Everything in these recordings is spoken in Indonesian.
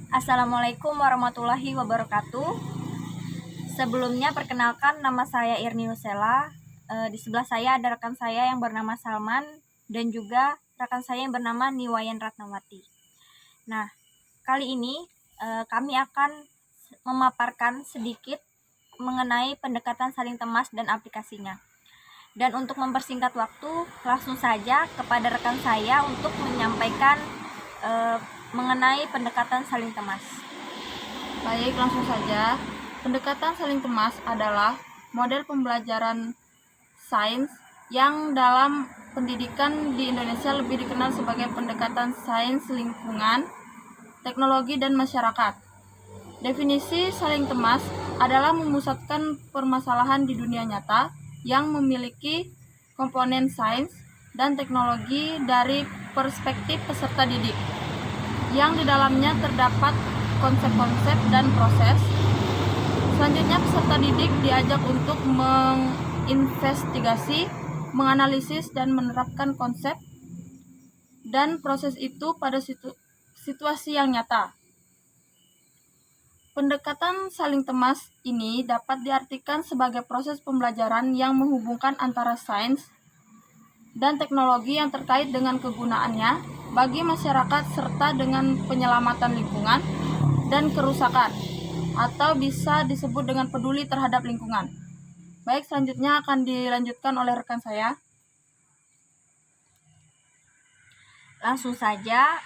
Assalamualaikum warahmatullahi wabarakatuh. Sebelumnya perkenalkan, nama saya Irni Nusela. Di sebelah saya ada rekan saya yang bernama Salman dan juga rekan saya yang bernama Niwayan Ratnawati. Nah, kali ini kami akan memaparkan sedikit mengenai pendekatan saling temas dan aplikasinya. Dan untuk mempersingkat waktu, langsung saja kepada rekan saya untuk menyampaikan mengenai pendekatan saling temas. Baik, langsung saja. Pendekatan saling temas adalah model pembelajaran sains yang dalam pendidikan di Indonesia lebih dikenal sebagai pendekatan sains lingkungan, teknologi, dan masyarakat. Definisi saling temas adalah memusatkan permasalahan di dunia nyata yang memiliki komponen sains dan teknologi dari perspektif peserta didik, yang di dalamnya terdapat konsep-konsep dan proses. Selanjutnya, peserta didik diajak untuk menginvestigasi, menganalisis, dan menerapkan konsep dan proses itu pada situasi yang nyata. Pendekatan saling temas ini dapat diartikan sebagai proses pembelajaran yang menghubungkan antara sains dan teknologi yang terkait dengan kegunaannya bagi masyarakat serta dengan penyelamatan lingkungan dan kerusakan, atau bisa disebut dengan peduli terhadap lingkungan. Baik, selanjutnya akan dilanjutkan oleh rekan saya. Langsung saja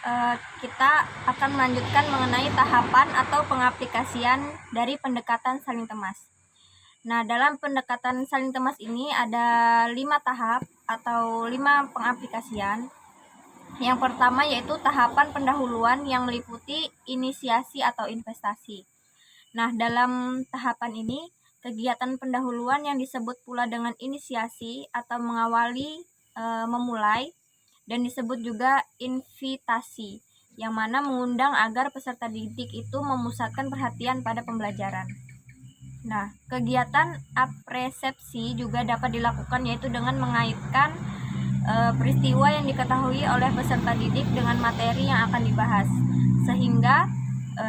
kita akan melanjutkan mengenai tahapan atau pengaplikasian dari pendekatan saling temas. Nah, dalam pendekatan saling temas ini ada 5 tahap atau 5 pengaplikasian. Yang pertama yaitu tahapan pendahuluan yang meliputi inisiasi atau investasi. Nah, dalam tahapan ini, kegiatan pendahuluan yang disebut pula dengan inisiasi atau mengawali, memulai, dan disebut juga invitasi, yang mana mengundang agar peserta didik itu memusatkan perhatian pada pembelajaran. Nah, kegiatan apresepsi juga dapat dilakukan yaitu dengan mengaitkan peristiwa yang diketahui oleh peserta didik dengan materi yang akan dibahas, sehingga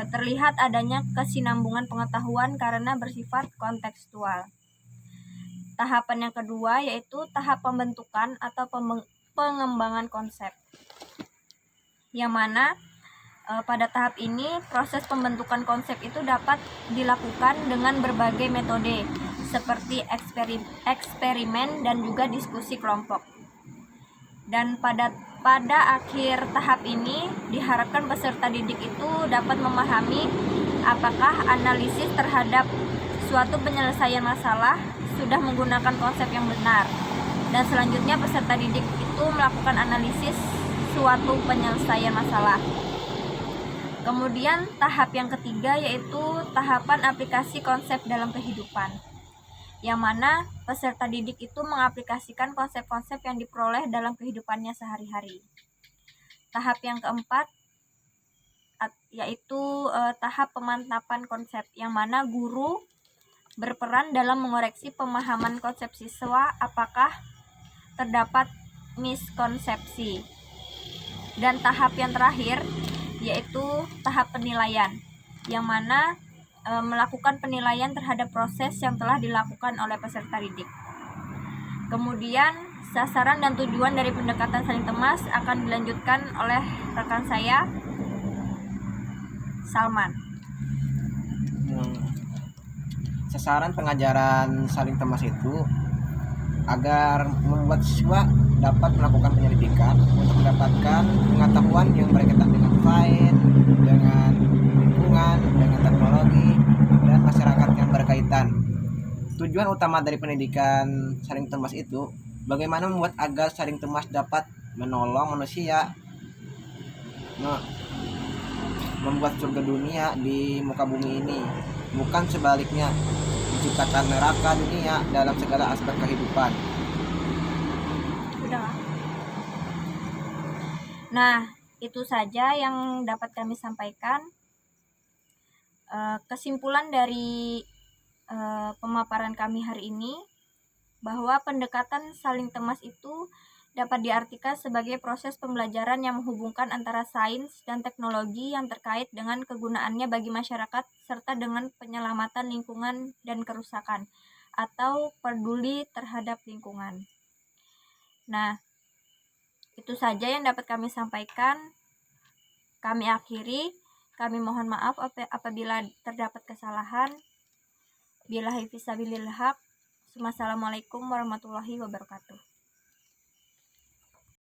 terlihat adanya kesinambungan pengetahuan karena bersifat kontekstual. Tahapan yang kedua yaitu tahap pembentukan atau pengembangan konsep, yang mana pada tahap ini proses pembentukan konsep itu dapat dilakukan dengan berbagai metode seperti eksperimen dan juga diskusi kelompok. Dan pada akhir tahap ini diharapkan peserta didik itu dapat memahami apakah analisis terhadap suatu penyelesaian masalah sudah menggunakan konsep yang benar. Dan selanjutnya peserta didik itu melakukan analisis suatu penyelesaian masalah. Kemudian tahap yang ketiga yaitu tahapan aplikasi konsep dalam kehidupan, yang mana peserta didik itu mengaplikasikan konsep-konsep yang diperoleh dalam kehidupannya sehari-hari. Tahap yang keempat yaitu tahap pemantapan konsep, yang mana guru berperan dalam mengoreksi pemahaman konsep siswa apakah terdapat miskonsepsi. Dan tahap yang terakhir yaitu tahap penilaian, yang mana melakukan penilaian terhadap proses yang telah dilakukan oleh peserta didik. Kemudian sasaran dan tujuan dari pendekatan saling temas akan dilanjutkan oleh rekan saya Salman. Sasaran pengajaran saling temas itu agar membuat siswa dapat melakukan penyelidikan untuk mendapatkan pengetahuan yang berkaitan dengan sains, dengan lingkungan, dengan teknologi, dan masyarakat yang berkaitan. Tujuan utama dari pendidikan saling temas itu bagaimana membuat agar saling temas dapat menolong manusia membuat surga dunia di muka bumi ini, bukan sebaliknya menciptakan neraka dunia dalam segala aspek kehidupan. Udah. Nah, itu saja yang dapat kami sampaikan. Kesimpulan dari pemaparan kami hari ini bahwa pendekatan saling temas itu dapat diartikan sebagai proses pembelajaran yang menghubungkan antara sains dan teknologi yang terkait dengan kegunaannya bagi masyarakat serta dengan penyelamatan lingkungan dan kerusakan atau peduli terhadap lingkungan. Nah, itu saja yang dapat kami sampaikan. Kami akhiri. Kami mohon maaf apabila terdapat kesalahan. Billahi fisabilil haq. Wassalamualaikum warahmatullahi wabarakatuh.